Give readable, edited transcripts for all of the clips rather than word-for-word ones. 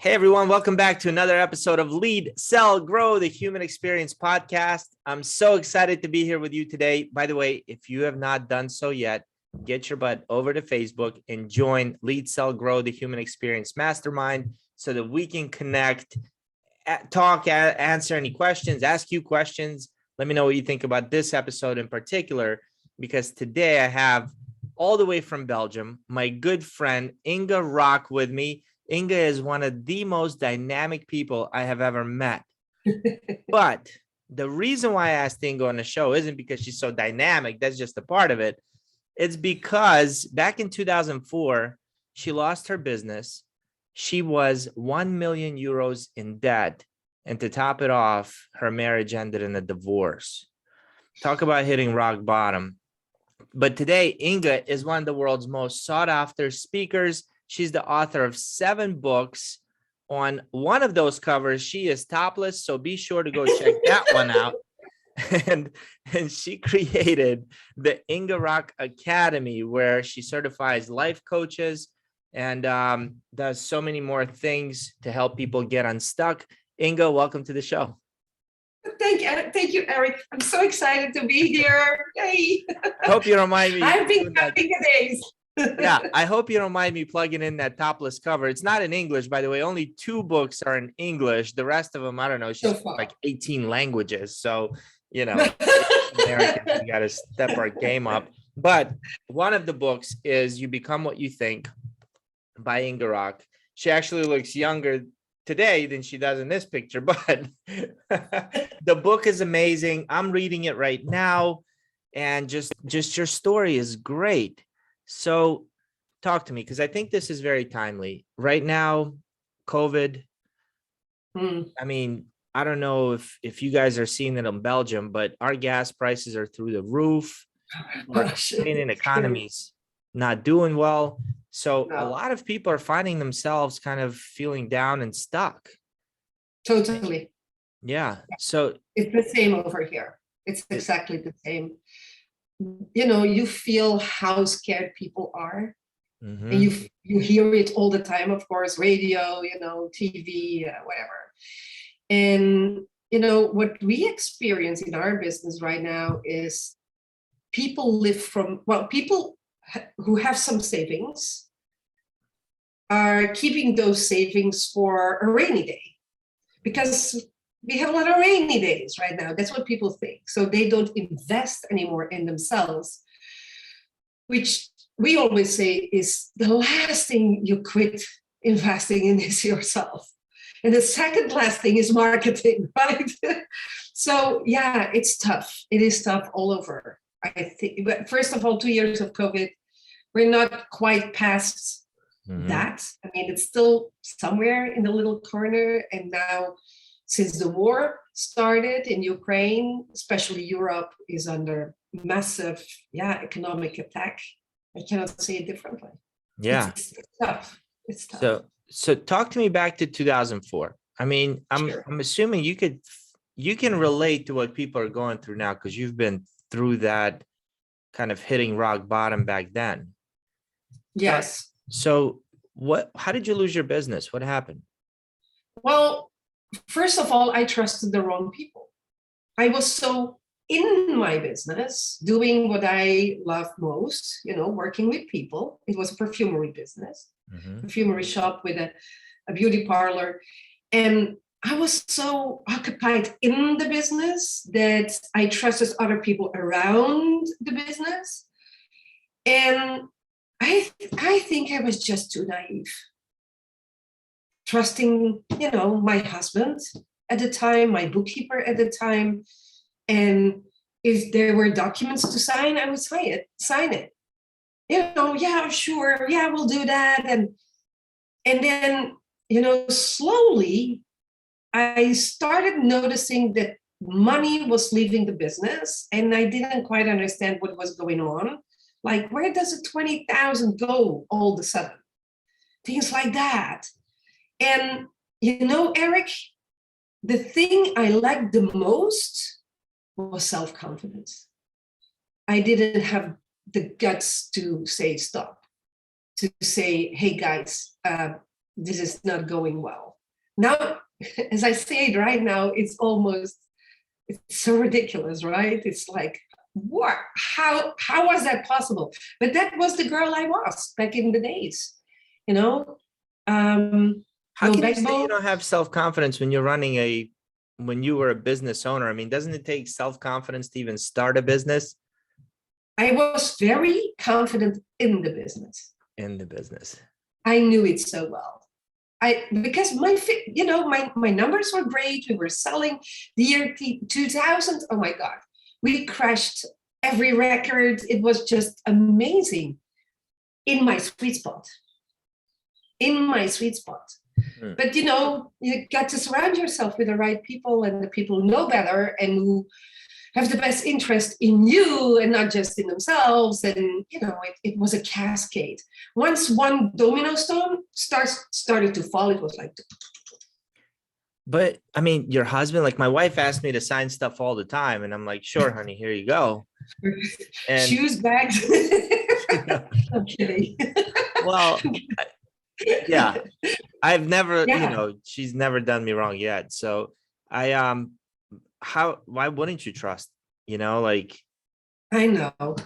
Hey everyone, welcome back to another episode of Lead, Sell, Grow, the Human Experience Podcast. I'm so excited to be here with you today. By the way, if you have not done so yet, get your butt over to Facebook and join Lead, Sell, Grow, the Human Experience Mastermind so that we can connect, talk, answer any questions, ask you questions. Let me know what you think about this episode in particular, because today I have all the way from Belgium, my good friend Inge Rock with me. Inge is one of the most dynamic people I have ever met. But the reason why I asked Inge on the show isn't because she's so dynamic. That's just a part of it. It's because back in 2004, she lost her business. She was 1 million euros in debt. And to top it off, her marriage ended in a divorce. Talk about hitting rock bottom. But today, Inge is one of the world's most sought after speakers. She's the author of 7 books. On one of those covers, she is topless, so be sure to go check that one out. And she created the Inge Rock Academy, where she certifies life coaches and does so many more things to help people get unstuck. Inge, welcome to the show. Thank you, Eric. I'm so excited to be here. Yay! I hope you don't mind me. I've been counting the days. Yeah, I hope you don't mind me plugging in that topless cover. It's not in English, by the way. Only 2 books are in English. The rest of them, I don't know, she's like 18 languages. So, you know, Americans, we got to step our game up. But one of the books is You Become What You Think by Inge Rock. She actually looks younger today than she does in this picture, but the book is amazing. I'm reading it right now, and just your story is great. So talk to me, because I think this is very timely right now. COVID. I mean, I don't know if you guys are seeing it in Belgium, but our gas prices are through the roof. Our Canadian economy's not doing well. So a lot of people are finding themselves kind of feeling down and stuck. Totally. Yeah. So it's the same over here. It's exactly the same. You know, you feel how scared people are. And you hear it all the time, of course, radio, you know, TV, whatever. And, you know, what we experience in our business right now is people people who have some savings are keeping those savings for a rainy day, because we have a lot of rainy days right now. That's what people think. So they don't invest anymore in themselves, which we always say is the last thing you quit investing in is yourself. And the second last thing is marketing, right? So yeah, it's tough. It is tough all over. I think, but first of all, 2 years of COVID, we're not quite past that. I mean, it's still somewhere in the little corner. And now, since the war started in Ukraine, especially Europe is under massive, economic attack. I cannot say it differently. Yeah, it's tough. It's tough. So talk to me back to 2004. I mean, I'm assuming you can relate to what people are going through now, because you've been through that kind of hitting rock bottom back then. Yes. So how did you lose your business? What happened? Well, first of all, I trusted the wrong people. I was so in my business, doing what I love most, you know, working with people. It was a perfumery business, perfumery shop with a beauty parlor. And I was so occupied in the business that I trusted other people around the business. And I think I was just too naive. Trusting, you know, my husband at the time, my bookkeeper at the time. And if there were documents to sign, I would sign it. You know, yeah, sure. Yeah, we'll do that. And then, you know, slowly I started noticing that money was leaving the business, and I didn't quite understand what was going on. Like, where does the 20,000 go all of a sudden? Things like that. And, you know, Eric, the thing I liked the most was self-confidence. I didn't have the guts to say stop, to say, hey guys, this is not going well. Now, as I say it right now, it's so ridiculous, right? It's like, what? How was that possible? But that was the girl I was back in the days, you know. How No can you say you backbone. don't have self-confidence when you were a business owner? I mean, doesn't it take self-confidence to even start a business? I was very confident in the business. In the business. I knew it so well. Because my numbers were great. We were selling the year 2000. Oh my God, we crashed every record. It was just amazing in my sweet spot. In my sweet spot. Hmm. But you got to surround yourself with the right people and the people who know better and who have the best interest in you and not just in themselves. And it was a cascade. Once one domino stone started to fall, it was like. But I mean, your husband, like my wife asked me to sign stuff all the time, and I'm like, sure, honey, here you go. And Shoes, bags. I'm kidding. well, yeah, I've never, Yeah, she's never done me wrong yet. So why wouldn't you trust? Like, I know.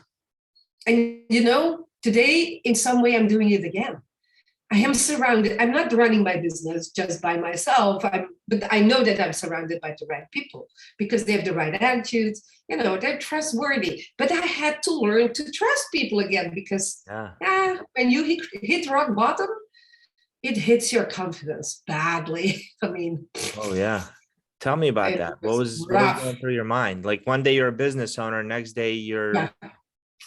And today, in some way, I'm doing it again. I am surrounded. I'm not running my business just by myself. But I know that I'm surrounded by the right people because they have the right attitudes. They're trustworthy. But I had to learn to trust people again because when you hit rock bottom, it hits your confidence badly. I mean, oh yeah. Tell me about it that. was What was rough. going through your mind? Like one day you're a business owner, next day Yeah.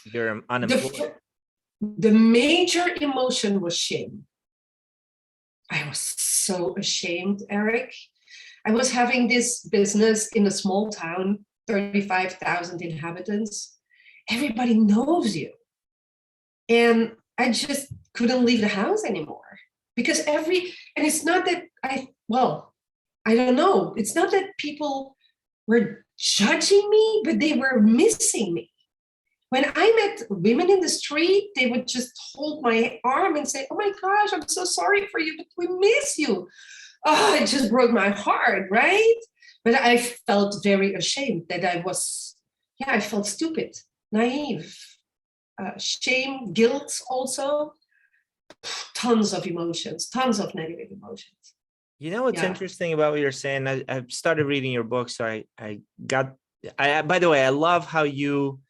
you're unemployed. The major emotion was shame. I was so ashamed, Eric. I was having this business in a small town, 35,000 inhabitants. Everybody knows you. And I just couldn't leave the house anymore because and it's not that I don't know. It's not that people were judging me, but they were missing me. When I met women in the street, they would just hold my arm and say, "Oh my gosh, I'm so sorry for you, but we miss you." Oh, it just broke my heart, right? But I felt very ashamed that I felt stupid, naive, shame, guilt also, tons of emotions, tons of negative emotions. What's Yeah. interesting about what you're saying? I've started reading your book, so by the way, I love how you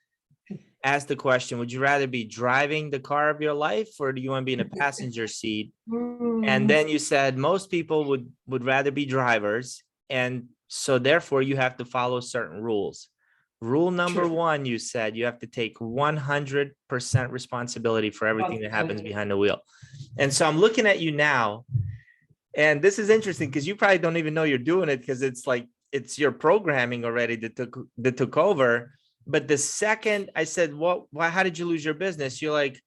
asked the question, would you rather be driving the car of your life or do you want to be in a passenger seat? And then you said most people would rather be drivers. And so therefore you have to follow certain rules. Rule number True. one, you said you have to take 100% responsibility for everything that happens behind the wheel. And so I'm looking at you now, and this is interesting because you probably don't even know you're doing it because it's like, it's your programming already that took over. But the second I said, how did you lose your business? You're like,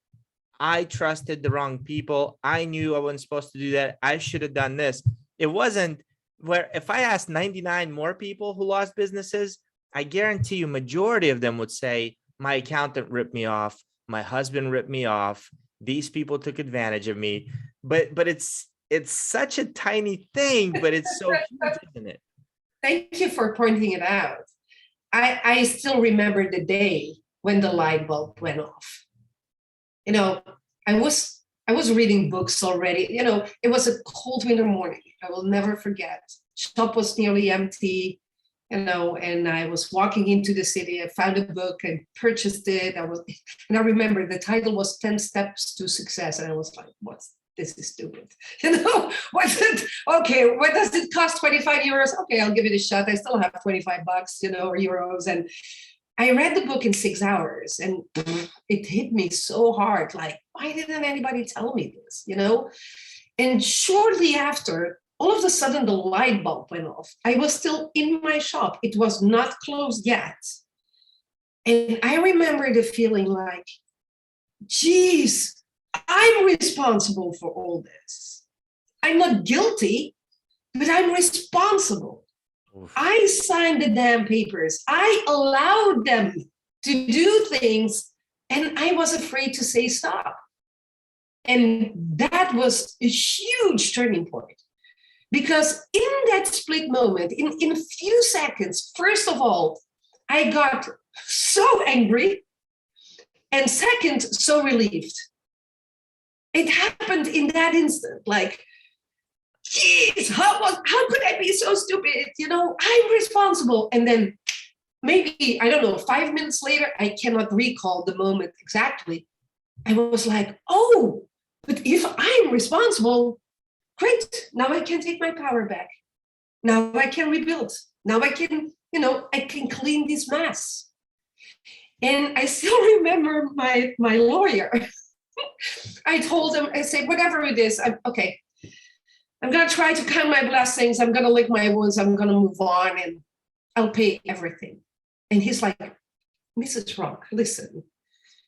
I trusted the wrong people. I knew I wasn't supposed to do that. I should have done this. It wasn't where if I asked 99 more people who lost businesses, I guarantee you majority of them would say, my accountant ripped me off. My husband ripped me off. These people took advantage of me. But it's such a tiny thing, but it's so huge, isn't it? Thank you for pointing it out. I still remember the day when the light bulb went off. I was reading books already. It was a cold winter morning. I will never forget. Shop was nearly empty, and I was walking into the city. I found a book and purchased it. And I remember the title was 10 Steps to Success. And I was like, this is stupid. Okay, what does it cost? 25 euros? Okay, I'll give it a shot. I still have 25 bucks, or euros. And I read the book in 6 hours and it hit me so hard. Like, why didn't anybody tell me this? And shortly after, all of a sudden the light bulb went off. I was still in my shop. It was not closed yet. And I remember the feeling like, geez, I'm responsible for all this. I'm not guilty, but I'm responsible. Oof. I signed the damn papers. I allowed them to do things, and I was afraid to say stop. And that was a huge turning point Because in that split moment, in a few seconds, first of all, I got so angry, and second, so relieved. It happened in that instant, like, geez, how could I be so stupid? I'm responsible. And then maybe, I don't know, 5 minutes later, I cannot recall the moment exactly. I was like, oh, but if I'm responsible, great. Now I can take my power back. Now I can rebuild. Now I can, I can clean this mess. And I still remember my lawyer. I told him, I said, whatever it is, I'm okay. I'm going to try to count my blessings. I'm going to lick my wounds. I'm going to move on, and I'll pay everything. And he's like, Mrs. Rock, listen,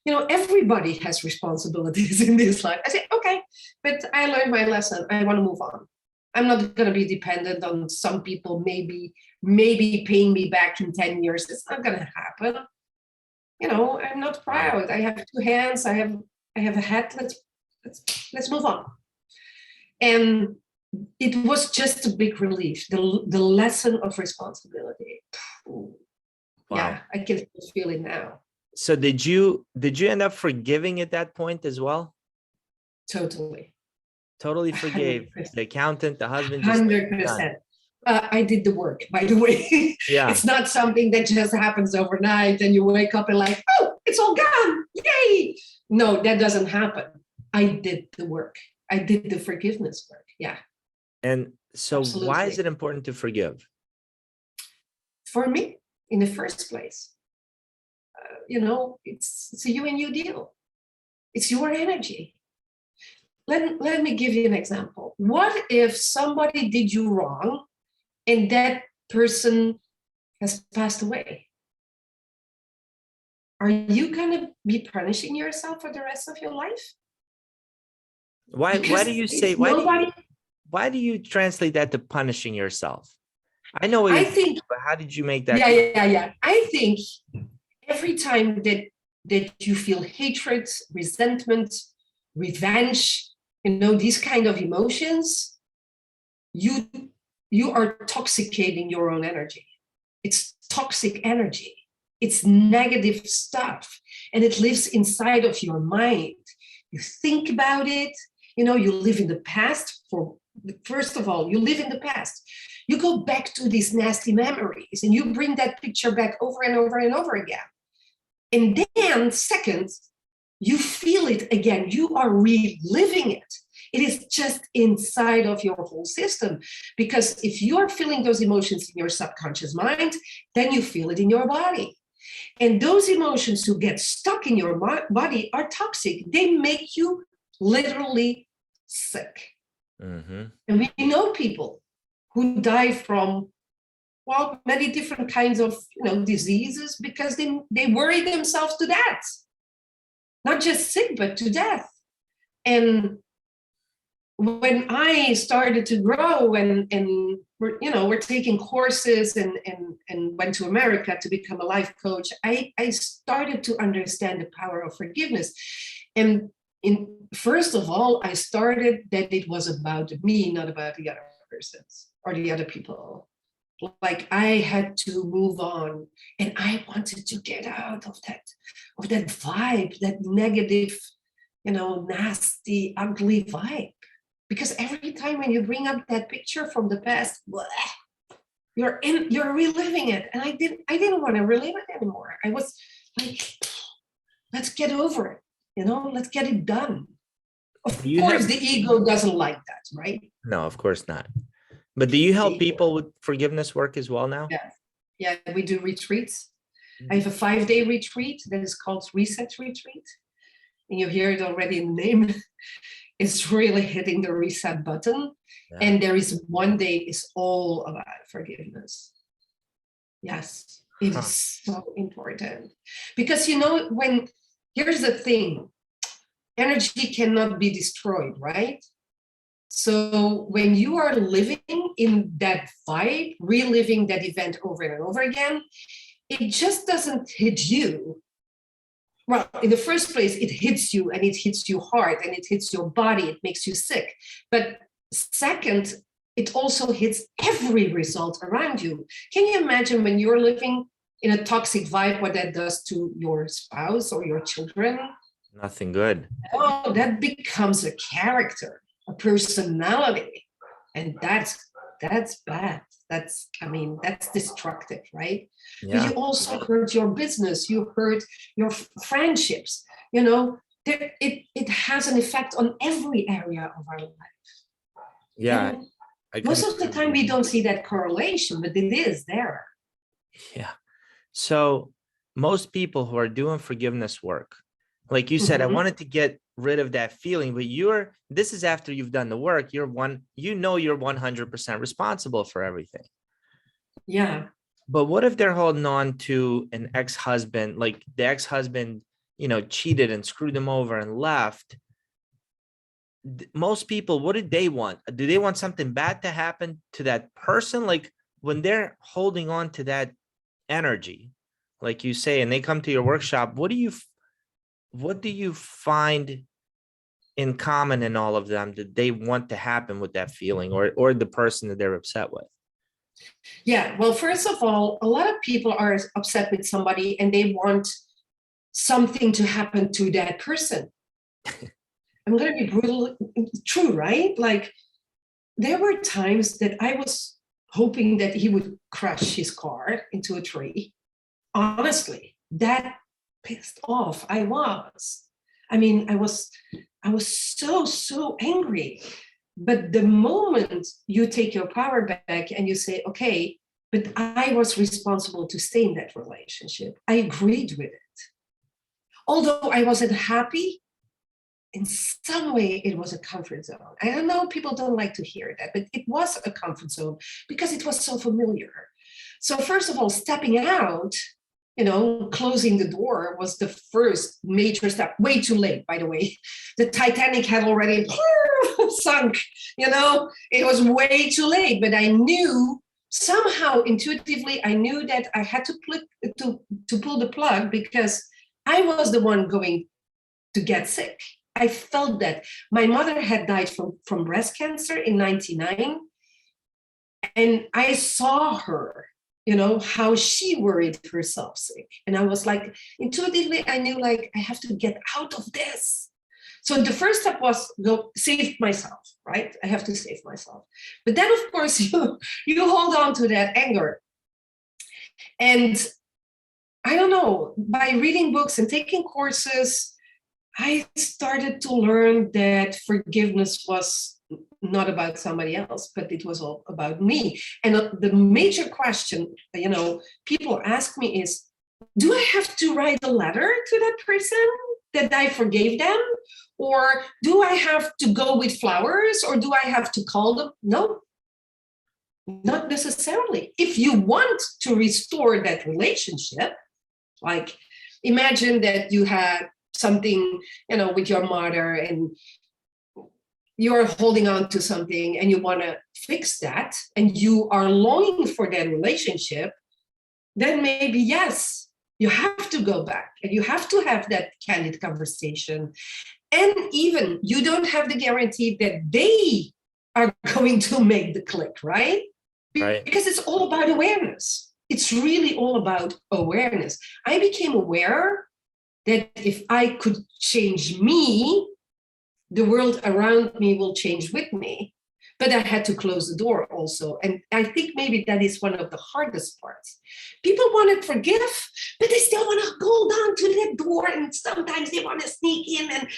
everybody has responsibilities in this life. I said, okay, but I learned my lesson. I want to move on. I'm not going to be dependent on some people maybe paying me back in 10 years. It's not going to happen. I'm not proud. I have two hands. I have a head. Let's move on. And it was just a big relief. The lesson of responsibility. Wow. Yeah, I can feel it now. So did you end up forgiving at that point as well? Totally Forgave 100%. The accountant, the husband. 100%. I did the work, by the way. Yeah. It's not something that just happens overnight and you wake up and like, oh, it's all gone. Yay. No, that doesn't happen. I did the work. I did the forgiveness work. Yeah. And so Absolutely. Why is it important to forgive? For me, in the first place, it's a you and you deal. It's your energy. Let me give you an example. What if somebody did you wrong and that person has passed away? Are you going to be punishing yourself for the rest of your life? Why do you say why do you translate that to punishing yourself? I know what but how did you make that? Yeah. I think every time that you feel hatred, resentment, revenge, these kind of emotions, you are toxicating your own energy. It's toxic energy. It's negative stuff, and it lives inside of your mind. You think about it. You live in the past. First of all, you live in the past. You go back to these nasty memories, and you bring that picture back over and over and over again. And then, second, you feel it again. You are reliving it. It is just inside of your whole system. Because if you are feeling those emotions in your subconscious mind, then you feel it in your body. And those emotions who get stuck in your body are toxic. They make you literally sick. Mm-hmm. And we know people who die from, many different kinds of diseases because they worry themselves to death. Not just sick, but to death. And when I started to grow and we're taking courses and went to America to become a life coach, I started to understand the power of forgiveness. And first of all, I started that it was about me, not about the other persons or the other people. Like I had to move on, and I wanted to get out of that vibe, that negative, nasty, ugly vibe. Because every time when you bring up that picture from the past, you're reliving it. And I didn't want to relive it anymore. I was like, let's get over it, let's get it done. Of course, the ego doesn't like that, right? No, of course not. But do you help people with forgiveness work as well now? Yeah, we do retreats. Mm-hmm. I have a 5-day retreat that is called Reset Retreat. And you hear it already in the name. It's really hitting the reset button. Yeah. And there is one day is all about forgiveness. Yes, it is so important. Because, here's the thing, energy cannot be destroyed, right? So when you are living in that vibe, reliving that event over and over again, it just doesn't hit you. Well, in the first place, it hits you, and it hits you hard, and it hits your body. It makes you sick. But second, it also hits every result around you. Can you imagine when you're living in a toxic vibe, what that does to your spouse or your children? Nothing good. Oh, that becomes a character, a personality. And that's bad. That's destructive, right? But Yeah. you also hurt your business, you hurt your friendships, you know, it has an effect on every area of our life. Yeah. And most of the time we don't see that correlation, but it is there. Yeah. So most people who are doing forgiveness work, like you said, I wanted to get rid of that feeling, but this is after you've done the work. You're 100% responsible for everything. Yeah. But what if they're holding on to an ex-husband, like the ex-husband, cheated and screwed them over and left? Most people, what did they want? Do they want something bad to happen to that person? Like when they're holding on to that energy, like you say, and they come to your workshop, what do you find in common in all of them that they want to happen with that feeling or the person that they're upset with? Yeah, well, first of all, a lot of people are upset with somebody and they want something to happen to that person. I'm going to be brutal, true, right? Like there were times that I was hoping that he would crash his car into a tree. Honestly, that pissed off I was. I mean, I was so angry. But the moment you take your power back and you say, okay, but I was responsible to stay in that relationship. I agreed with it. Although I wasn't happy, in some way it was a comfort zone. I don't know, people don't like to hear that, but it was a comfort zone because it was so familiar. So first of all, stepping out, closing the door was the first major step. Way too late, by the way. The Titanic had already sunk, it was way too late. But I knew somehow intuitively, I knew that I had to pull the plug because I was the one going to get sick. I felt that. My mother had died from breast cancer in 1999. And I saw her, how she worried herself sick. And I was like, intuitively, I knew like, I have to get out of this. So the first step was go save myself, right? I have to save myself. But then of course you hold on to that anger. And I don't know, by reading books and taking courses, I started to learn that forgiveness was not about somebody else, but it was all about me. And the major question, people ask me is, do I have to write a letter to that person that I forgave them? Or do I have to go with flowers? Or do I have to call them? No, not necessarily. If you want to restore that relationship, like imagine that you had something, with your mother and you're holding on to something and you want to fix that and you are longing for that relationship, then maybe, yes, you have to go back and you have to have that candid conversation. And even you don't have the guarantee that they are going to make the click, right? Right. Because it's all about awareness. It's really all about awareness. I became aware that if I could change me, the world around me will change with me. But I had to close the door also. And I think maybe that is one of the hardest parts. People want to forgive, but they still want to hold on to that door. And sometimes they want to sneak in and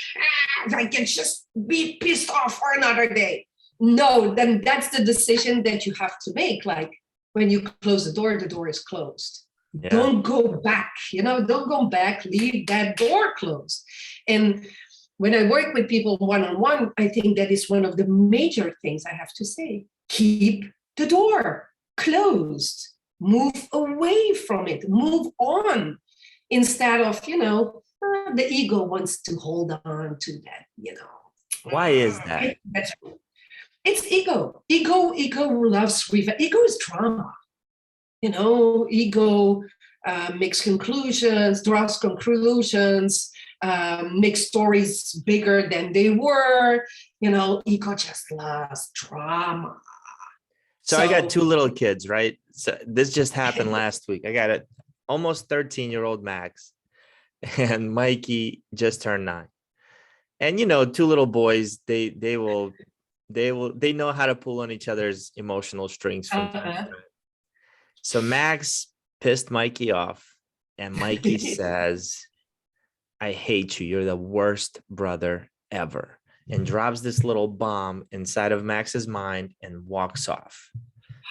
I can just be pissed off for another day. No, then that's the decision that you have to make. Like when you close the door is closed. Yeah. Don't go back, don't go back, leave that door closed. And when I work with people one-on-one, I think that is one of the major things I have to say. Keep the door closed. Move away from it. Move on. Instead of, the ego wants to hold on to that, Why is that? It's ego. Ego loves revenge. Ego is drama. Ego makes conclusions, draws conclusions, makes stories bigger than they were. Ego just loves drama. So I got two little kids, right? So this just happened last week. I got a almost 13-year-old Max, and Mikey just turned 9. And two little boys, they know how to pull on each other's emotional strings from time to time. So Max pissed Mikey off, and Mikey says, "I hate you. You're the worst brother ever," and drops this little bomb inside of Max's mind and walks off.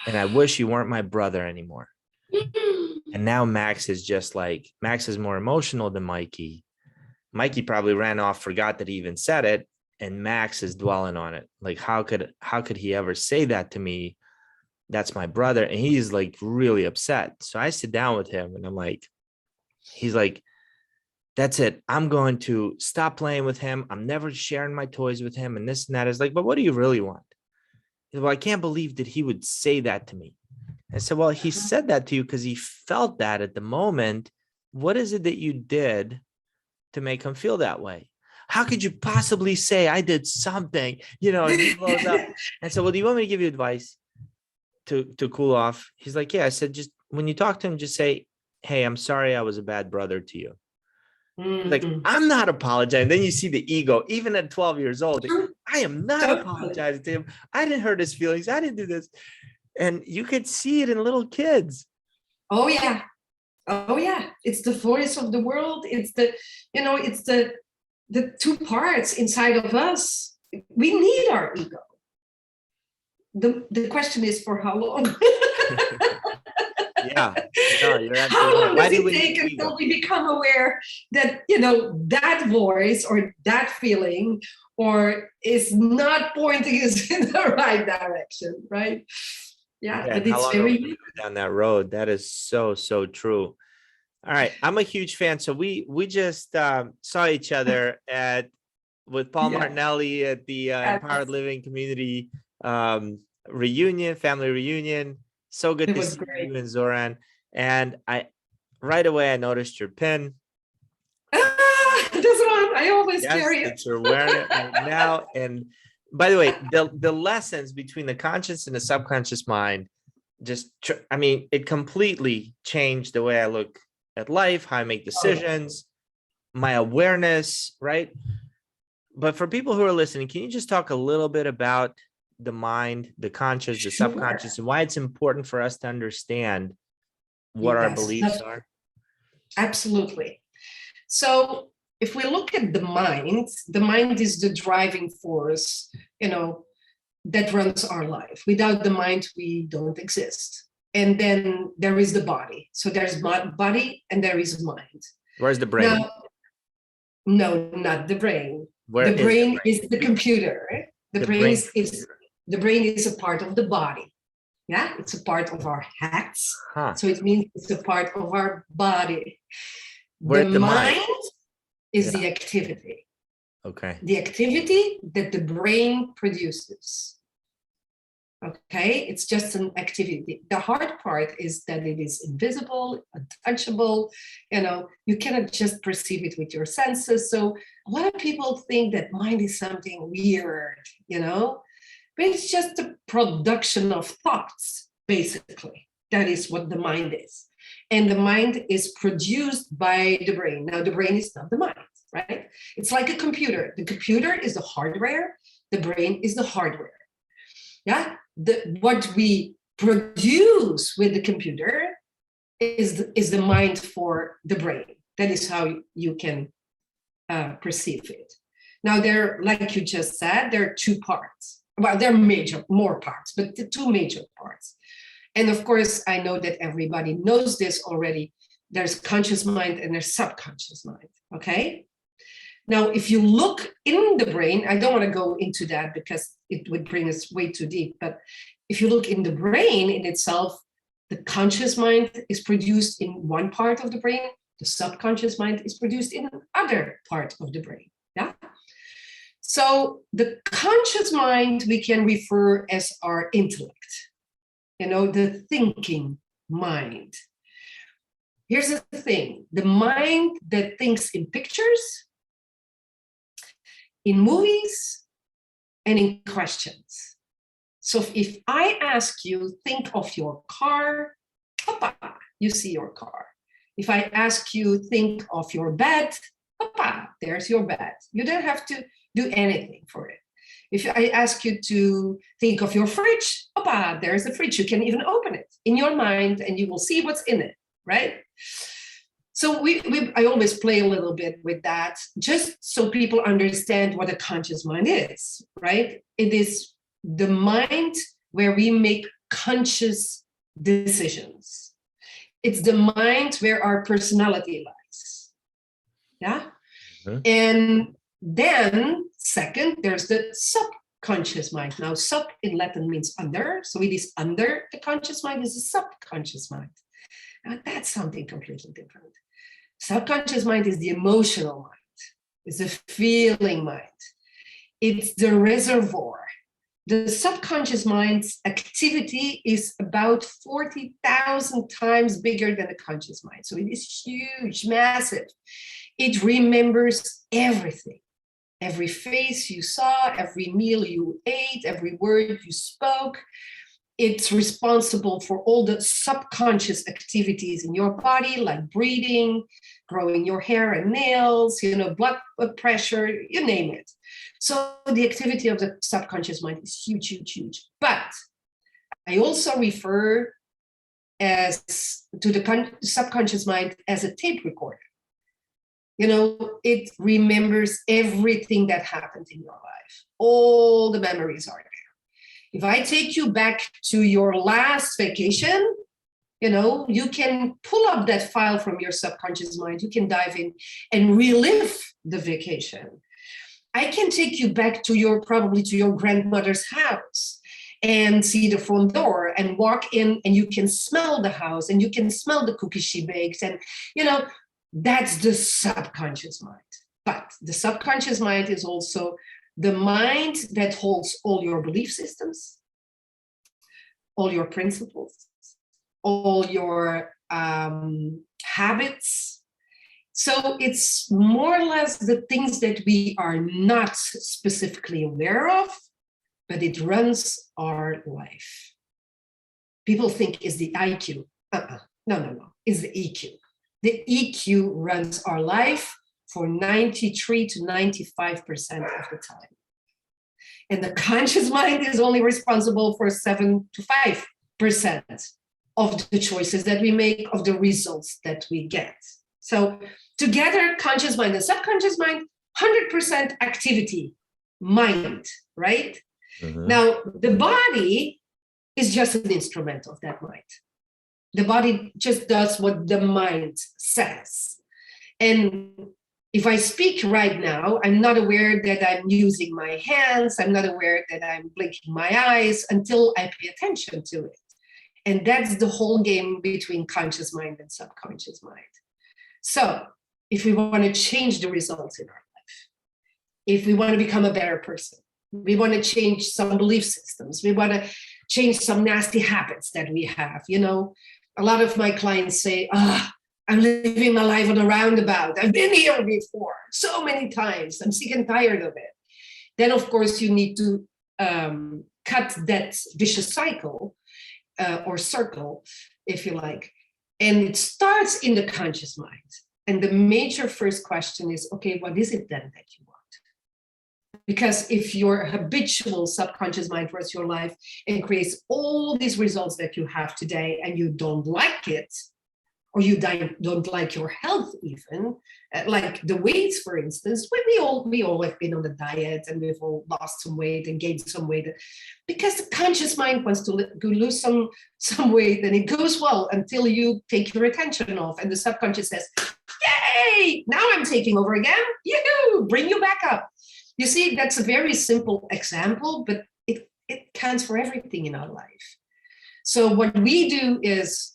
And I wish you weren't my brother anymore. And now Max is more emotional than Mikey. Mikey probably ran off, forgot that he even said it, and Max is dwelling on it. Like, how could he ever say that to me? That's my brother. And he's like really upset. So I sit down with him and I'm like, he's like, that's it. I'm going to stop playing with him. I'm never sharing my toys with him and this and that. Is like, but what do you really want? He's like, well, I can't believe that he would say that to me. I said, well, he said that to you because he felt that at the moment. What is it that you did to make him feel that way? How could you possibly say I did something? And he blows up. And so, well, do you want me to give you advice to cool off? He's like, yeah. I said, just when you talk to him, just say, hey, I'm sorry I was a bad brother to you. Like, I'm not apologizing. Then you see the ego, even at 12 years old. I am not apologizing to him. I didn't hurt his feelings. I didn't do this. And you could see it in little kids. Oh yeah. It's the voice of the world. It's it's the two parts inside of us. We need our ego. The question is, for how long? Yeah. No, you're absolutely how long right. does it take until we become aware that, that voice or that feeling or is not pointing us in the right direction, right? Yeah, but it's very down that road. That is so true. All right, I'm a huge fan. So we just saw each other with Paul Martinelli at the Empowered Living Community family reunion. So good to see you and Zoran. And right away I noticed your pin. This one I always carry it. You're wearing it right now. And by the way, the lessons between the conscious and the subconscious mind, it completely changed the way I look at life, how I make decisions, my awareness, right? But for people who are listening, can you just talk a little bit about the mind, the conscious, the subconscious, and why it's important for us to understand what our beliefs are? Absolutely. So if we look at the mind is the driving force, that runs our life. Without the mind, we don't exist. And then there is the body. So there's body and there is mind. Where's the brain? Now, no, not the brain. The brain is the computer. The brain is a part of the body. Yeah, it's a part of our acts. So it means it's a part of our body. The mind is the activity. Okay. The activity that the brain produces. Okay, it's just an activity. The hard part is that it is invisible, untouchable. You cannot just perceive it with your senses. So a lot of people think that mind is something weird, but it's just a production of thoughts, basically. That is what the mind is. And the mind is produced by the brain. Now, the brain is not the mind, right? It's like a computer. The computer is the hardware. The brain is the hardware. Yeah, what we produce with the computer is the mind for the brain. That is how you can perceive it. Now, like you just said, there are two parts. Well, there are more parts, but the two major parts. And of course, I know that everybody knows this already. There's conscious mind and there's subconscious mind, okay? Now, if you look in the brain, I don't want to go into that because it would bring us way too deep, but if you look in the brain in itself, the conscious mind is produced in one part of the brain, the subconscious mind is produced in another part of the brain, yeah? So the conscious mind we can refer as our intellect, the thinking mind. Here's the thing, the mind that thinks in pictures, in movies, and in questions. So if I ask you, think of your car, papa, you see your car. If I ask you, think of your bed, papa, there's your bed. You don't have to do anything for it. If I ask you to think of your fridge, papa, there's the fridge. You can even open it in your mind and you will see what's in it, right? So I always play a little bit with that, just so people understand what a conscious mind is, right? It is the mind where we make conscious decisions. It's the mind where our personality lies. Yeah. Mm-hmm. And then second, there's the subconscious mind. Now, sub in Latin means under. So it is under the conscious mind, is the subconscious mind. Now that's something completely different. Subconscious mind is the emotional mind. It's the feeling mind. It's the reservoir. The subconscious mind's activity is about 40,000 times bigger than the conscious mind. So it is huge, massive. It remembers everything. Every face you saw, every meal you ate, every word you spoke. It's responsible for all the subconscious activities in your body, like breathing, growing your hair and nails, blood pressure, you name it. So the activity of the subconscious mind is huge, huge, huge. But I also refer to the subconscious mind as a tape recorder. It remembers everything that happened in your life. All the memories are there. If I take you back to your last vacation, you can pull up that file from your subconscious mind. You can dive in and relive the vacation. I can take you back to probably to your grandmother's house and see the front door and walk in, and you can smell the house and you can smell the cookies she baked. And, that's the subconscious mind. But the subconscious mind is also the mind that holds all your belief systems, all your principles, all your habits. So it's more or less the things that we are not specifically aware of, but it runs our life. People think it's the IQ. No. It's the EQ. The EQ runs our life for 93 to 95% of the time. And the conscious mind is only responsible for 7 to 5% of the choices that we make, of the results that we get. So together, conscious mind and subconscious mind, 100% activity, mind, right? Mm-hmm. Now, the body is just an instrument of that mind. The body just does what the mind says. And if I speak right now, I'm not aware that I'm using my hands. I'm not aware that I'm blinking my eyes until I pay attention to it. And that's the whole game between conscious mind and subconscious mind. So if we want to change the results in our life, if we want to become a better person, we want to change some belief systems, we want to change some nasty habits that we have, a lot of my clients say, I'm living my life on a roundabout. I've been here before so many times. I'm sick and tired of it. Then, of course, you need to cut that vicious cycle or circle, if you like. And it starts in the conscious mind. And the major first question is, okay, what is it then that you want? Because if your habitual subconscious mind runs your life and creates all these results that you have today and you don't like it, or you don't like your health even, like the weights, for instance, when we all have been on a diet and we've all lost some weight and gained some weight, because the conscious mind wants to lose some weight, and it goes well until you take your attention off, and the subconscious says, yay, now I'm taking over again, yoo-hoo, bring you back up. You see, that's a very simple example, but it counts for everything in our life. So what we do is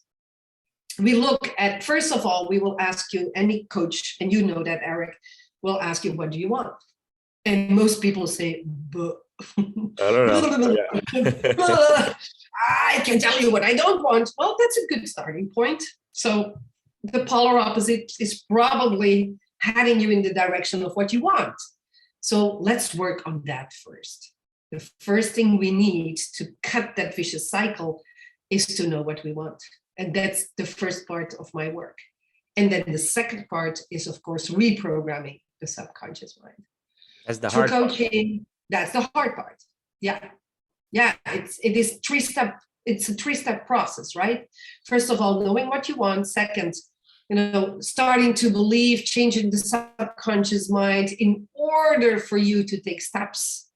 we look at, first of all, we will ask you, any coach, and you know that, Eric, will ask you, what do you want? And most people say, I don't know. I can tell you what I don't want. Well, that's a good starting point. So the polar opposite is probably heading you in the direction of what you want. So let's work on that first. The first thing we need to cut that vicious cycle is to know what we want. And that's the first part of my work. And then the second part is, of course, reprogramming the subconscious mind. That's the Through hard part. coaching, that's the hard part. Yeah. Yeah, it is three-step. It's a three-step process, right? First of all, knowing what you want. Second, starting to believe, changing the subconscious mind in order for you to take steps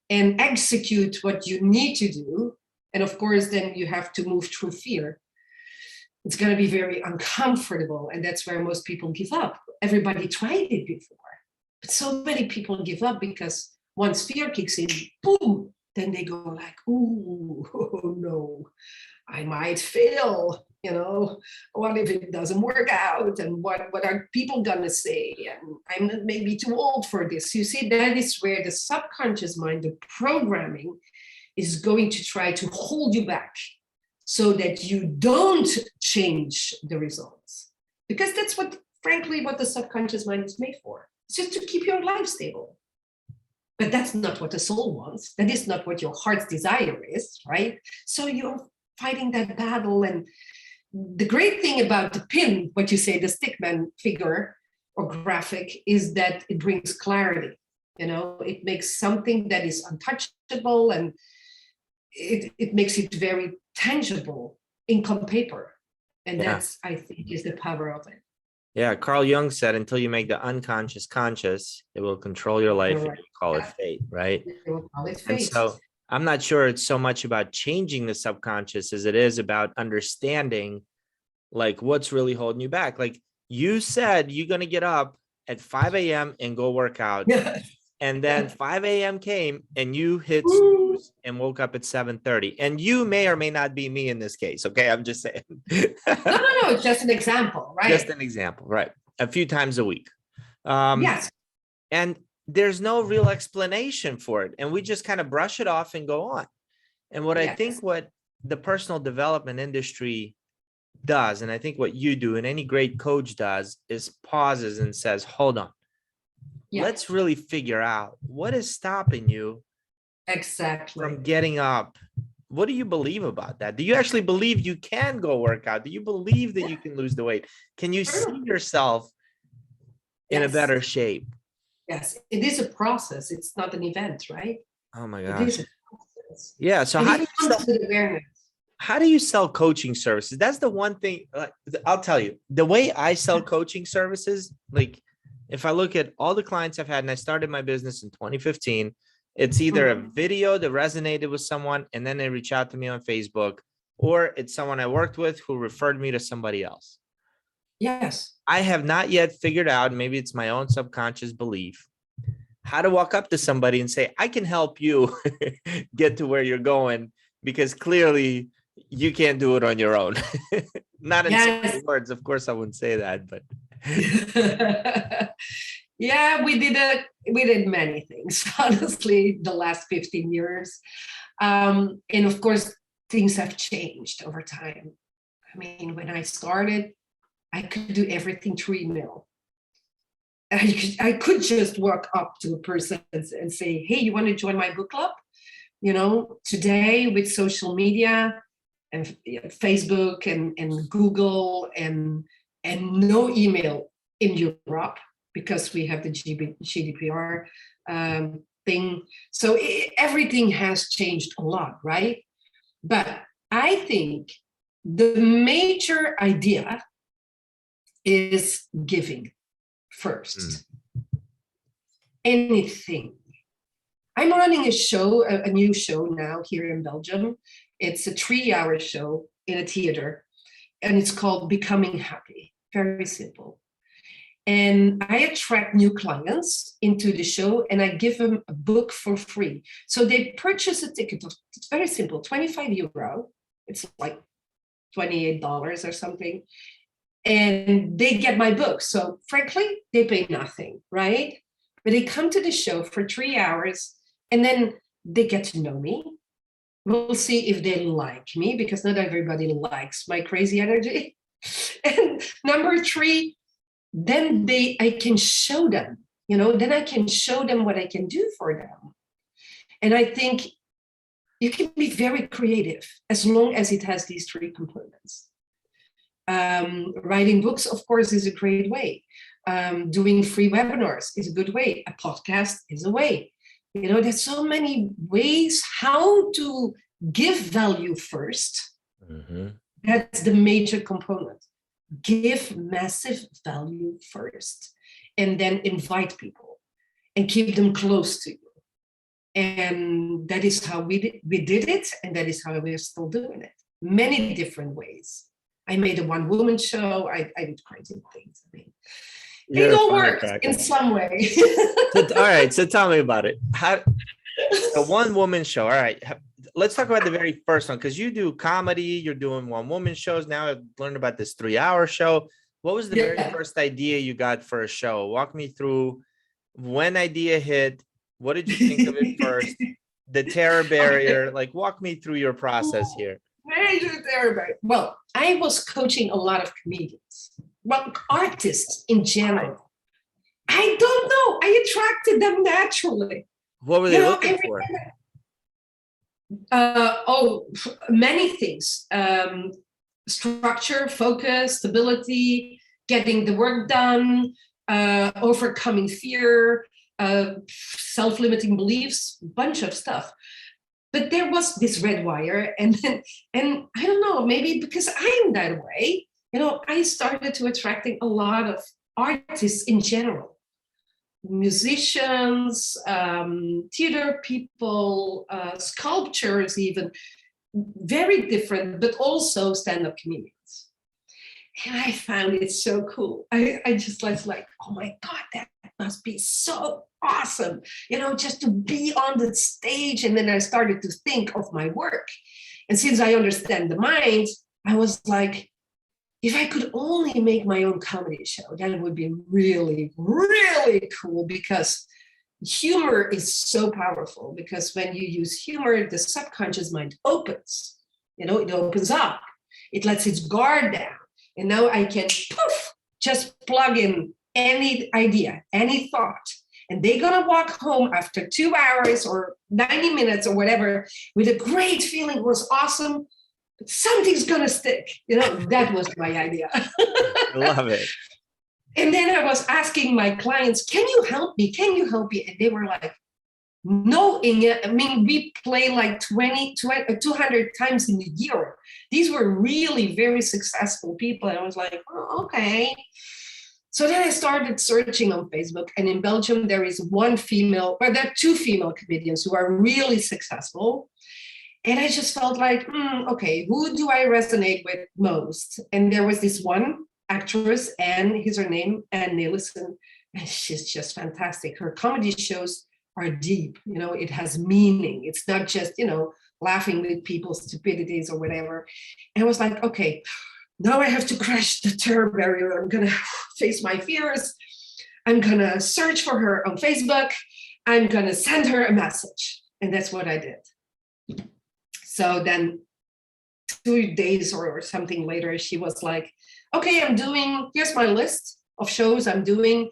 and execute what you need to do. And of course, then you have to move through fear. It's going to be very uncomfortable. And that's where most people give up. Everybody tried it before. But so many people give up because once fear kicks in, boom, then they go like, ooh, oh no, I might fail. What if it doesn't work out? And what are people gonna say? And I'm maybe too old for this. You see, that is where the subconscious mind, the programming, is going to try to hold you back so that you don't change the results. Because that's frankly, what the subconscious mind is made for. It's just to keep your life stable. But that's not what the soul wants. That is not what your heart's desire is, right? So you're fighting that battle. And the great thing about the pin, what you say, the stickman figure or graphic, is that it brings clarity. It makes something that is untouchable, and it makes it very tangible, ink on paper. And that's, I think, is the power of it. Yeah, Carl Jung said, until you make the unconscious conscious, it will control your life, and you call it fate, right? They will call it And fate. so I'm not sure it's so much about changing the subconscious as it is about understanding like what's really holding you back. Like you said, you're going to get up at 5 a.m. and go work out. And then 5 a.m. came and you hit snooze and woke up at 7:30. And you may or may not be me in this case. Okay. I'm just saying. No. It's just an example, right? Just an example, right? A few times a week. Yes. And there's no real explanation for it. And we just kind of brush it off and go on. And what I think what the personal development industry does, and I think what you do and any great coach does, is pauses and says, hold on. Let's really figure out what is stopping you from getting up. What do you believe about that? Do you actually believe you can go work out? Do you believe that you can lose the weight? Can you see yourself in a better shape? Yes, it is a process. It's not an event, right? Oh my gosh. It is a process. Yeah. So how do you sell coaching services? That's the one thing. I'll tell you, the way I sell coaching services, like if I look at all the clients I've had, and I started my business in 2015, it's either a video that resonated with someone and then they reach out to me on Facebook, or it's someone I worked with who referred me to somebody else. Yes. I have not yet figured out, maybe it's my own subconscious belief, how to walk up to somebody and say, I can help you get to where you're going, because clearly you can't do it on your own. Not in so many words. Of course, I wouldn't say that, but. Yeah, we did many things, honestly, the last 15 years. And of course, things have changed over time. I mean, when I started, I could do everything through email. I could just walk up to a person and say, hey, you want to join my book club? Today with social media and Facebook and Google and no email in Europe, because we have the GDPR thing. So everything has changed a lot, right? But I think the major idea is giving first. Anything. I'm running a new show now here in Belgium. It's a 3-hour show in a theater, and it's called Becoming Happy. Very simple. And I attract new clients into the show, and I give them a book for free. So they purchase a ticket. It's very simple, 25 euro. It's like $28 or something. And they get my book. So frankly, they pay nothing, right? But they come to the show for 3 hours, and then they get to know me. We'll see if they like me, because not everybody likes my crazy energy. And number 3, then I can show them, then I can show them what I can do for them. And I think you can be very creative as long as it has these three components. Writing books, of course, is a great way. Doing free webinars is a good way. A podcast is a way. You know, there's so many ways how to give value first. Mm-hmm. That's the major component. Give massive value first, and then invite people and keep them close to you. And that is how we did it, and that is how we're still doing it. Many different ways. I made a one-woman show. I did crazy things. I mean, it all worked in some way. All right, so tell me about it. A one-woman show. All right, let's talk about the very first one, because you do comedy. You're doing one-woman shows now. I've learned about this 3-hour show. What was the very first idea you got for a show? Walk me through when idea hit. What did you think of it first? The terror barrier. Like, walk me through your process here. Major terror barrier. Well, I was coaching a lot of comedians, well, artists in general. I don't know. I attracted them naturally. What were they looking for? Many things. Structure, focus, stability, getting the work done, overcoming fear, self-limiting beliefs, bunch of stuff. But there was this red wire, and I don't know, maybe because I'm that way, you know, I started to attracting a lot of artists in general, musicians, theater people, sculptors, even very different, but also stand-up comedians. And I found it so cool. I just was like, oh my God, that must be so awesome, you know, just to be on the stage. And then I started to think of my work. And since I understand the mind, I was like, if I could only make my own comedy show, that would be really, really cool, because humor is so powerful. Because when you use humor, the subconscious mind opens, you know, it opens up, it lets its guard down. And now I can just plug in any idea, any thought. And they're going to walk home after 2 hours or 90 minutes or whatever with a great feeling. It was awesome. But something's going to stick. You know, that was my idea. I love it. And then I was asking my clients, can you help me? Can you help me? And they were like, no, Inge. I mean, we play like 200 times in a year. These were really very successful people. And I was like, oh, okay. So then I started searching on Facebook. And in Belgium, there is there are 2 female comedians who are really successful. And I just felt like, okay, who do I resonate with most? And there was this one actress, Anne, her name, Anne Nielsen. And she's just fantastic. Her comedy shows are deep, you know, it has meaning. It's not just, you know, laughing with people's stupidities or whatever. And I was like, okay, now I have to crash the terror barrier. I'm going to face my fears. I'm going to search for her on Facebook. I'm going to send her a message. And that's what I did. So then 2 days or something later, she was like, okay, here's my list of shows I'm doing.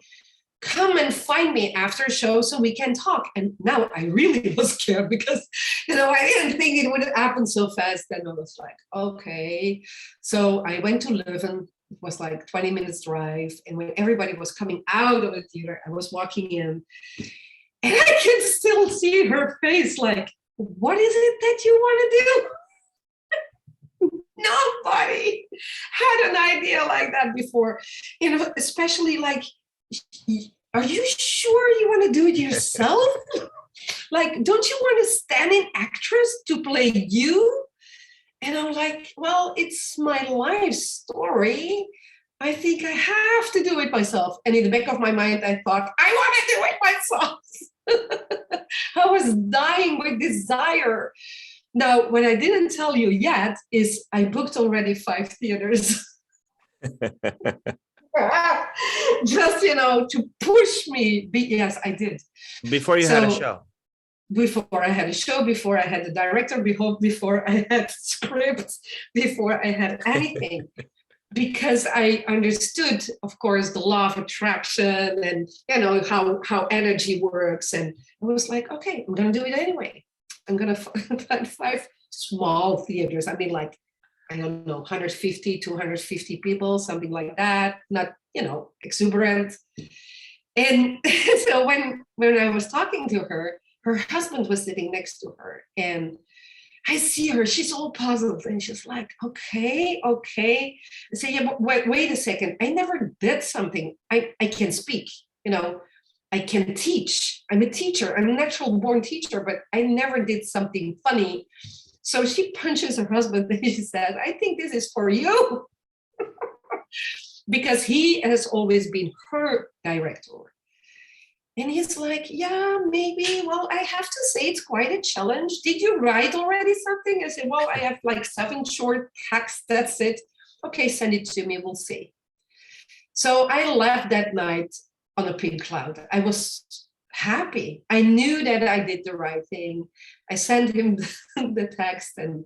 Come and find me after show so we can talk. And now I really was scared because, you know, I didn't think it would happen so fast. And I was like, okay. So I went to Leuven. It was like 20 minutes drive. And when everybody was coming out of the theater, I was walking in and I could still see her face like, what is it that you want to do? Nobody had an idea like that before, you know, especially like, are you sure you want to do it yourself? Like, don't you want a stand-in actress to play you? And I'm like, well, it's my life story. I think I have to do it myself. And in the back of my mind, I thought, I want to do it myself. I was dying with desire. Now, what I didn't tell you yet is I booked already 5 theaters. Just, you know, to push me. Yes, I did. Before you had a show. Before I had a show, before I had a director, before I had scripts, before I had anything. Because I understood, of course, the law of attraction and, you know, how energy works. And I was like, okay, I'm going to do it anyway. I'm gonna find 5 small theaters. I mean, like, I don't know, 150, 250 people, something like that. Not, exuberant. And so when I was talking to her, her husband was sitting next to her, and I see her, she's all puzzled, and she's like, okay. I say, yeah, but wait a second. I never did something. I can speak, I can teach. I'm a teacher. I'm a natural born teacher, but I never did something funny. So she punches her husband and she says, I think this is for you. Because he has always been her director. And he's like, yeah, maybe. Well, I have to say it's quite a challenge. Did you write already something? I said, well, I have like 7 short texts. That's it. Okay, send it to me. We'll see. So I left that night on a pink cloud. I was happy. I knew that I did the right thing. I sent him the text, and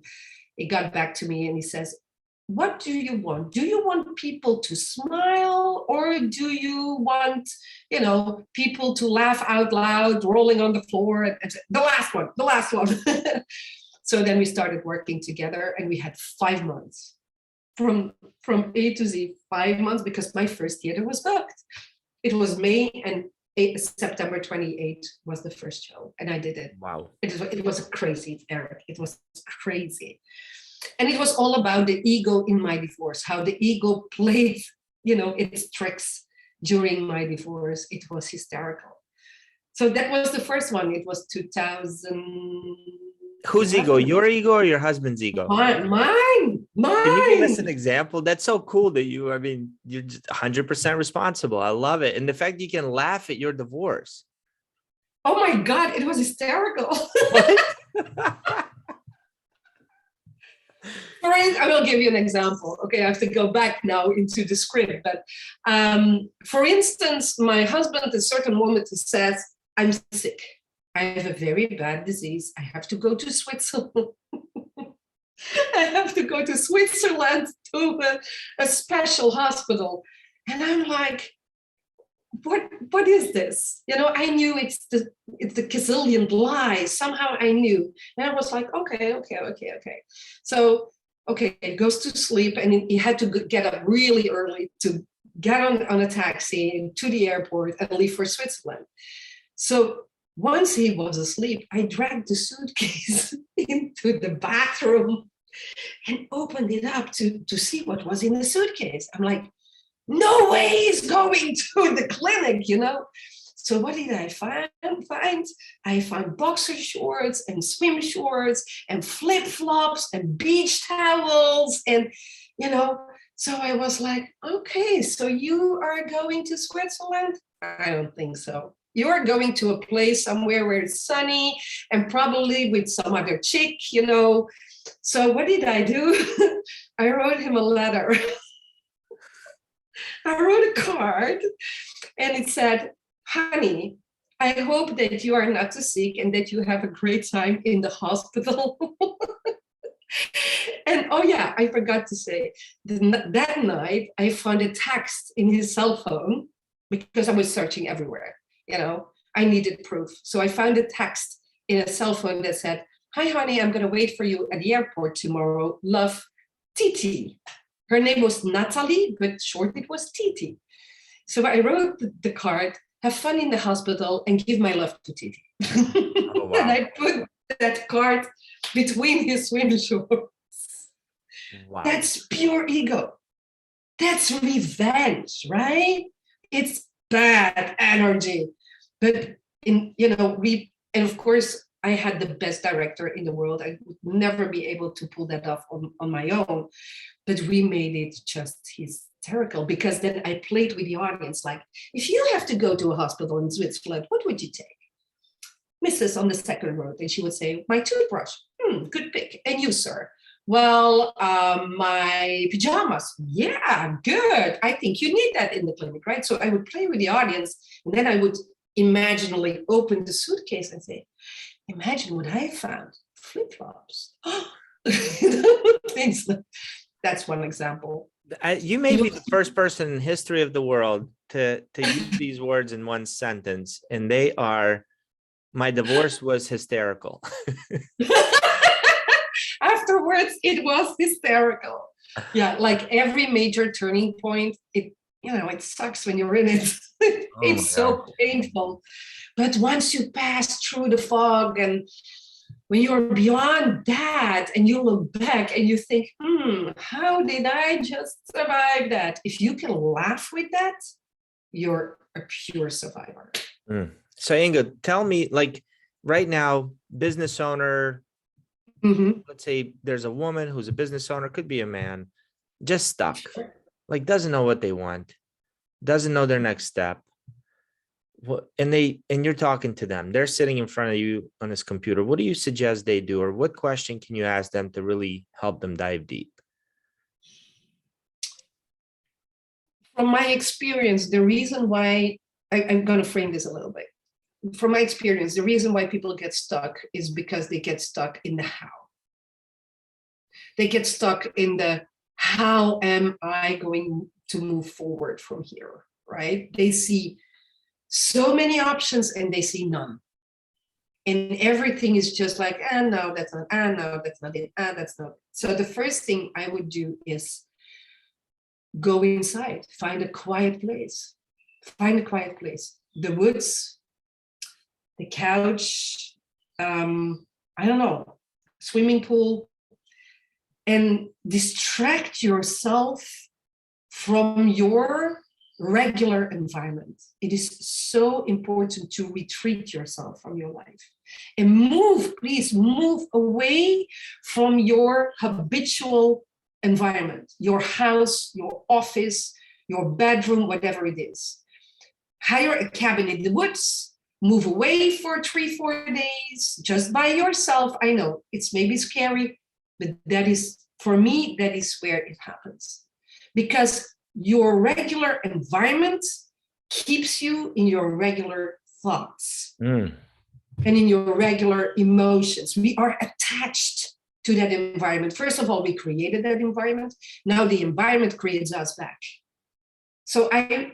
he got back to me and he says, what do you want? Do you want people to smile, or do you want, people to laugh out loud, rolling on the floor? And the last one. So then we started working together, and we had 5 months from A to Z, 5 months, because my first theater was booked. It was May, and September 28th was the first show, and I did it. Wow. It was crazy, Eric. It was crazy. And it was all about the ego in my divorce, how the ego played, its tricks during my divorce. It was hysterical. So that was the first one. It was 2000. Whose ego? Your ego or your husband's ego? Mine. Can you give us an example? That's so cool that you're just 100% responsible. I love it. And the fact you can laugh at your divorce. Oh my God, it was hysterical. I will give you an example. Okay, I have to go back now into the script. But for instance, my husband, at a certain moment, he says, I'm sick. I have a very bad disease. I have to go to Switzerland. I have to go to Switzerland to a special hospital. And I'm like, what is this? I knew it's the gazillion lies. Somehow I knew. And I was like, okay. So, he goes to sleep, and he had to get up really early to get on a taxi to the airport and leave for Switzerland. So once he was asleep, I dragged the suitcase into the bathroom and opened it up to see what was in the suitcase. I'm like, no way he's going to the clinic, So what did I find? I found boxer shorts and swim shorts and flip-flops and beach towels. And, so I was like, okay, so you are going to Switzerland? I don't think so. You are going to a place somewhere where it's sunny and probably with some other chick, So what did I do? I wrote him a letter. I wrote a card, and it said, honey, I hope that you are not too sick and that you have a great time in the hospital. And oh yeah, I forgot to say, that night I found a text in his cell phone, because I was searching everywhere, I needed proof. So I found a text in a cell phone that said, hi honey, I'm going to wait for you at the airport tomorrow. Love, Titi. Her name was Natalie, but short it was Titi. So I wrote the card, have fun in the hospital, and give my love to Titi. Oh, wow. And I put that card between his swim shorts. Wow. That's pure ego. That's revenge, right? It's bad energy. But and of course, I had the best director in the world. I would never be able to pull that off on my own. But we made it just hysterical, because then I played with the audience like, if you have to go to a hospital in Switzerland, what would you take? Mrs. on the second row. And she would say, my toothbrush. Good pick. And you, sir? Well, my pajamas. Yeah, good. I think you need that in the clinic, right? So I would play with the audience, and then I would imaginally open the suitcase and say, imagine what I found. Flip-flops. Things like, that's one example. You may be the first person in history of the world to use these words in one sentence, and they are My divorce was hysterical. Afterwards, it was hysterical. Yeah, like every major turning point, it sucks when you're in it. Oh my It's God. so painful. But once you pass through the fog and when you're beyond that and you look back and you think, how did I just survive that? If you can laugh with that, you're a pure survivor. So Inge, tell me, like right now, business owner, let's say there's a woman who's a business owner, could be a man, just stuck, like doesn't know what they want, doesn't know their next step. And you're talking to them, they're sitting in front of you on this computer. What do you suggest they do, or what question can you ask them to really help them dive deep? From my experience, the reason why I'm going to frame this a little bit. From my experience, the reason why people get stuck is because they get stuck in the how. They get stuck in the how am I going to move forward from here, right? They see so many options and they see none. And everything is just like, no, that's not, no, that's not it, that's not it. So the first thing I would do is go inside, find a quiet place. Find a quiet place. The woods, the couch, I don't know, swimming pool, and distract yourself from your regular environment. It is so important to retreat yourself from your life and move, please move away from your habitual environment, your house, your office, your bedroom, whatever it is. Hire a cabin in the woods, move away for 3-4 days, just by yourself. I know it's maybe scary, but that is, for me, that is where it happens. Because your regular environment keeps you in your regular thoughts and in your regular emotions. We are attached to that environment. First of all, we created that environment. Now the environment creates us back. So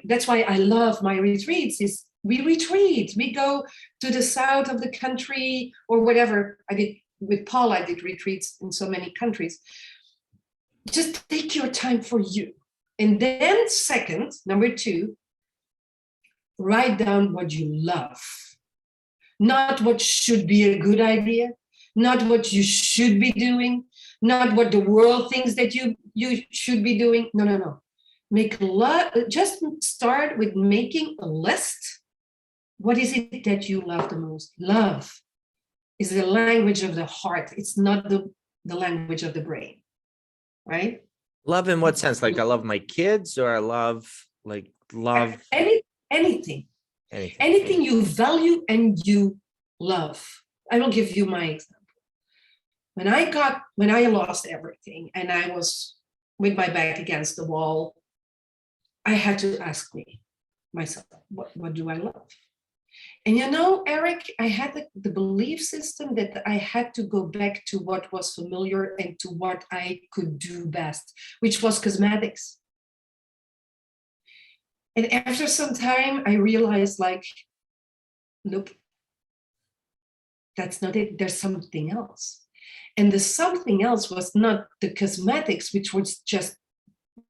that's why I love my retreats. Is we retreat. We go to the south of the country or whatever. I did with Paul. I did retreats in so many countries. Just take your time for you. And then second, number 2, write down what you love. Not what should be a good idea, not what you should be doing, not what the world thinks that you should be doing. No. Just start with making a list. What is it that you love the most? Love is the language of the heart. It's not the language of the brain, right? Love in what sense? Like I love my kids, or I love anything you value and you love. I will give you my example. When I lost everything and I was with my back against the wall, I had to ask myself, what do I love? And Eric, I had the belief system that I had to go back to what was familiar and to what I could do best, which was cosmetics. And after some time, I realized, nope, that's not it. There's something else. And the something else was not the cosmetics, which was just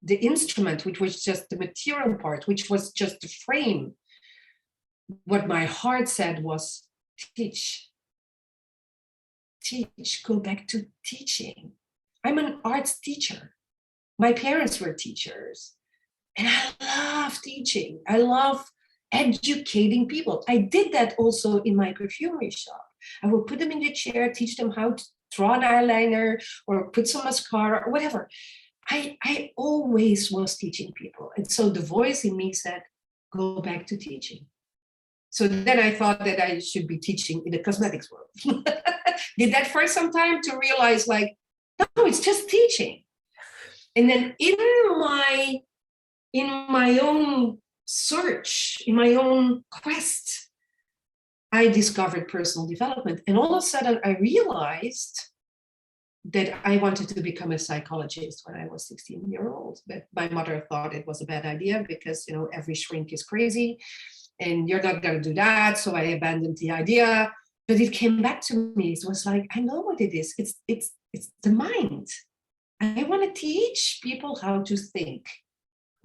the instrument, which was just the material part, which was just the frame. What my heart said was, teach, go back to teaching. I'm an arts teacher. My parents were teachers. And I love teaching. I love educating people. I did that also in my perfumery shop. I would put them in the chair, teach them how to draw an eyeliner or put some mascara or whatever. I always was teaching people. And so the voice in me said, go back to teaching. So then I thought that I should be teaching in the cosmetics world. Did that for some time to realize no, it's just teaching. And then in my own search, in my own quest, I discovered personal development. And all of a sudden I realized that I wanted to become a psychologist when I was 16 years old. But my mother thought it was a bad idea because, every shrink is crazy. and you're not going to do that. So I abandoned the idea, but it came back to me. It was like, I know what it is. It's the mind. I want to teach people how to think.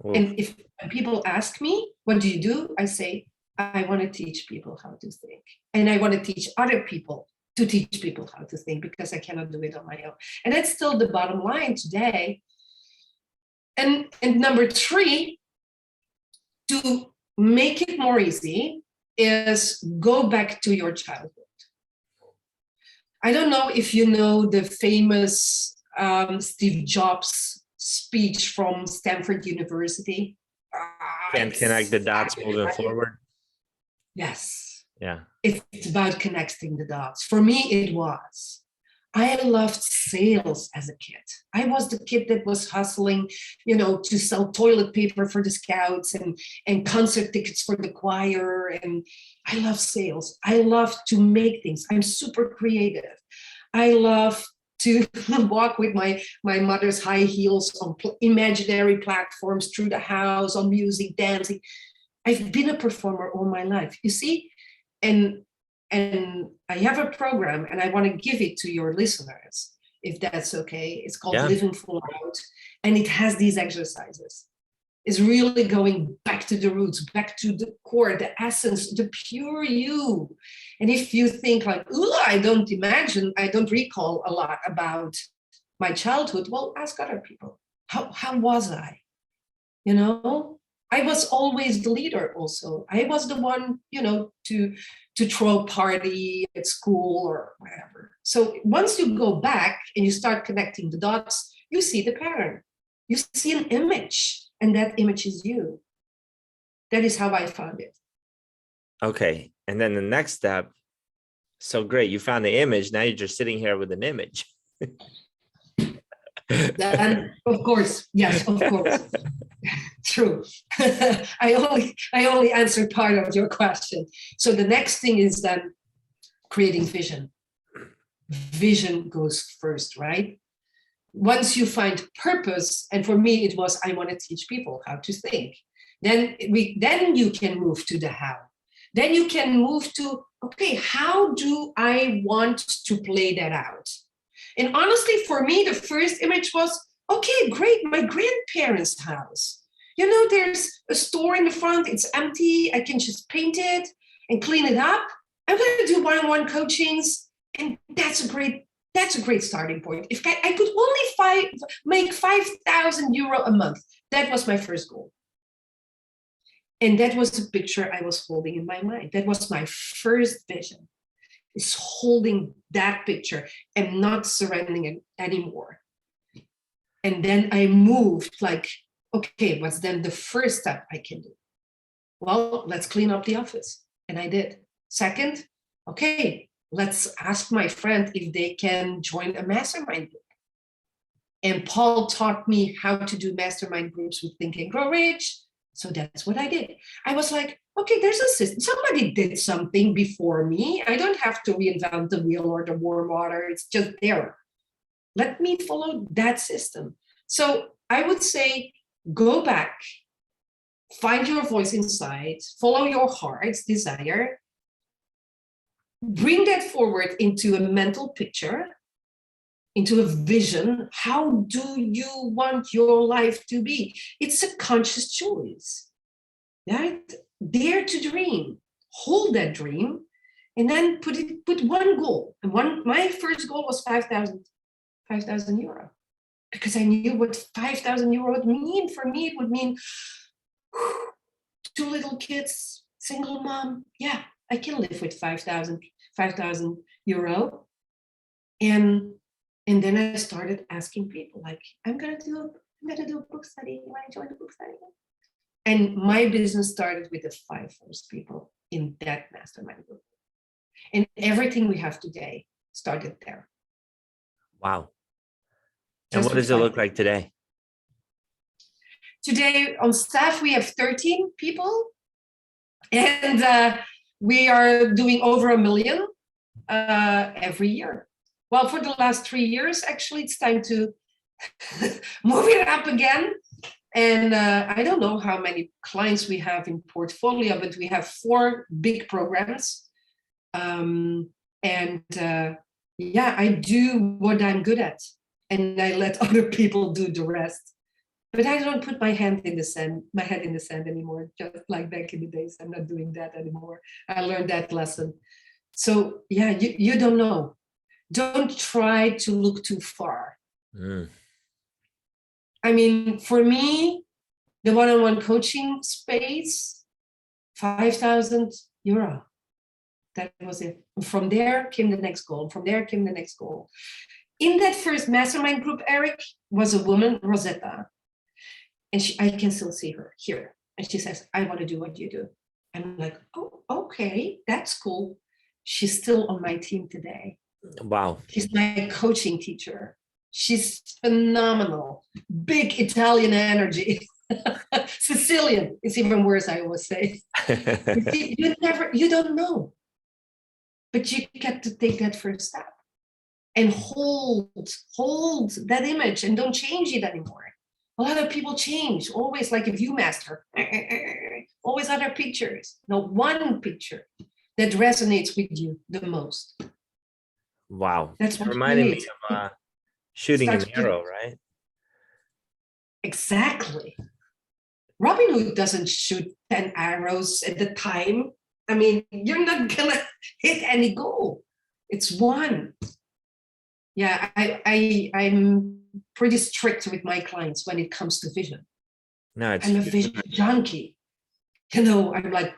Oof. And if people ask me, what do you do? I say, I want to teach people how to think. And I want to teach other people to teach people how to think, because I cannot do it on my own. And that's still the bottom line today. And number 3, to make it more easy, is go back to your childhood. I don't know if you know the famous Steve Jobs speech from Stanford University. Can't connect the dots moving forward. Yes. Yeah. It's about connecting the dots. For me, it was. I loved sales as a kid. I was the kid that was hustling, to sell toilet paper for the scouts and concert tickets for the choir. And I love sales. I love to make things. I'm super creative. I love to walk with my mother's high heels on imaginary platforms through the house, on music, dancing. I've been a performer all my life, you see? And I have a program, and I want to give it to your listeners, if that's okay. It's called Living Full Out, and it has these exercises. It's really going back to the roots, back to the core, the essence, the pure you. And if you think like, ooh, I don't recall a lot about my childhood, well, ask other people. How was I? I was always the leader also. I was the one, to throw a party at school or whatever. So once you go back and you start connecting the dots, you see the pattern. You see an image, and that image is you. That is how I found it. Okay. And then the next step. So great. You found the image. Now you're just sitting here with an image. Then, of course. Yes, of course. True. I only answered part of your question. So the next thing is then creating vision. Vision goes first, right? Once you find purpose, and for me it was, I want to teach people how to think. Then you can move to the how. Then you can move to, okay, how do I want to play that out? And honestly, for me, the first image was, okay, great, my grandparents' house. There's a store in the front, it's empty, I can just paint it and clean it up. I'm going to do one-on-one coachings, and that's a great starting point. If I could only make 5,000 euro a month, that was my first goal. And that was the picture I was holding in my mind. That was my first vision, is holding that picture and not surrendering it anymore. And then I moved like, okay, what's then the first step I can do? Well, let's clean up the office. And I did. Second, okay, let's ask my friend if they can join a mastermind group. And Paul taught me how to do mastermind groups with Think and Grow Rich. So that's what I did. I was like, okay, there's a system. Somebody did something before me. I don't have to reinvent the wheel or the warm water. It's just there. Let me follow that system. So I would say, go back, find your voice inside, follow your heart's desire, bring that forward into a mental picture, into a vision. How do you want your life to be? It's a conscious choice, right? Dare to dream, hold that dream, and then put one goal. And my first goal was 5,000 euro. Because I knew what 5,000 euro would mean. For me, it would mean 2 little kids, single mom. Yeah, I can live with 5,000 euro. And then I started asking people, like, I'm gonna do a book study. You want to join the book study? And my business started with the 5 first people in that mastermind group. And everything we have today started there. Wow. And what does it look like today? Today on staff, we have 13 people, and we are doing over 1 million every year. Well, for the last 3 years, actually, it's time to move it up again. And I don't know how many clients we have in portfolio, but we have 4 big programs. Yeah, I do what I'm good at, and I let other people do the rest. But I don't put my head in the sand anymore, just like back in the days. I'm not doing that anymore. I learned that lesson. So yeah, you don't know. Don't try to look too far. I mean, for me, the one-on-one coaching space, 5,000 euro. That was it. From there came the next goal. From there came the next goal. In that first mastermind group, Eric, was a woman, Rosetta. And I can still see her here. And she says, I want to do what you do. I'm like, oh, okay, that's cool. She's still on my team today. Wow. She's my coaching teacher. She's phenomenal. Big Italian energy. Sicilian. It's even worse, I always say. You don't know. But you get to take that first step and hold that image and don't change it anymore. A lot of people change, always like a Viewmaster, always other pictures. No, one picture that resonates with you the most. Wow. That's what reminded me of shooting an arrow, right? Exactly. Robin Hood doesn't shoot 10 arrows at the time. I mean, you're not gonna hit any goal. It's one. Yeah, I'm pretty strict with my clients when it comes to vision. No, I'm a vision junkie. You know, I'm like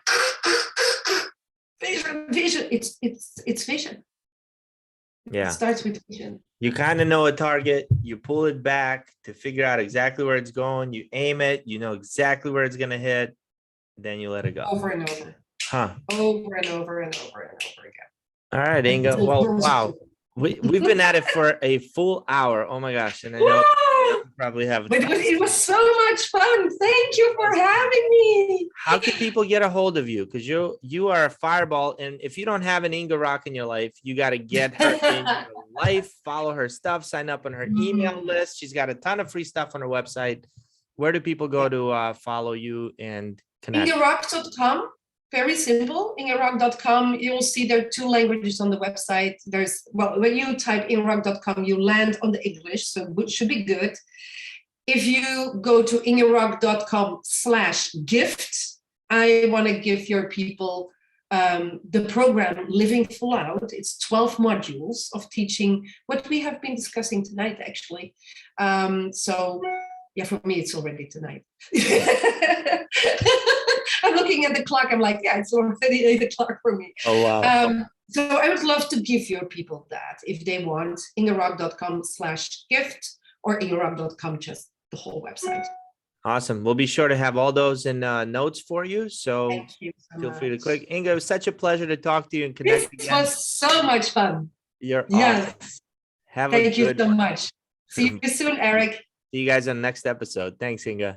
vision. It's vision. Yeah. It starts with vision. You kind of know a target, you pull it back to figure out exactly where it's going, you aim it, you know exactly where it's gonna hit, then you let it go. Over and over. Huh. Over and over and over and over again. All right, Inge. Well, wow. We've been at it for a full hour. Oh my gosh. And I know you probably have. But it was so much fun. Thank you for having me. How can people get a hold of you? Because you are a fireball. And if you don't have an Inge Rock in your life, you got to get her in your life, follow her stuff, sign up on her email list. She's got a ton of free stuff on her website. Where do people go to follow you and connect? IngeRock.com. Very simple. IngeRock.com. You'll see there are 2 languages on the website. When you type IngeRock.com, you land on the English, so it should be good. If you go to IngeRock.com/gift, I want to give your people the program Living Full Out. It's 12 modules of teaching what we have been discussing tonight, actually. So yeah, for me, it's already tonight. I'm looking at the clock. I'm like, yeah, it's already 8 o'clock for me. Oh, wow. So I would love to give your people that if they want, IngeRock.com/gift or IngeRock.com, just the whole website. Awesome. We'll be sure to have all those in notes for you. So Thank you so feel much. free to click. Inge, it was such a pleasure to talk to you and connect This again. was so much fun. You're Yes. awesome. Thank you so much. See you soon, Eric. See you guys on the next episode. Thanks, Inge.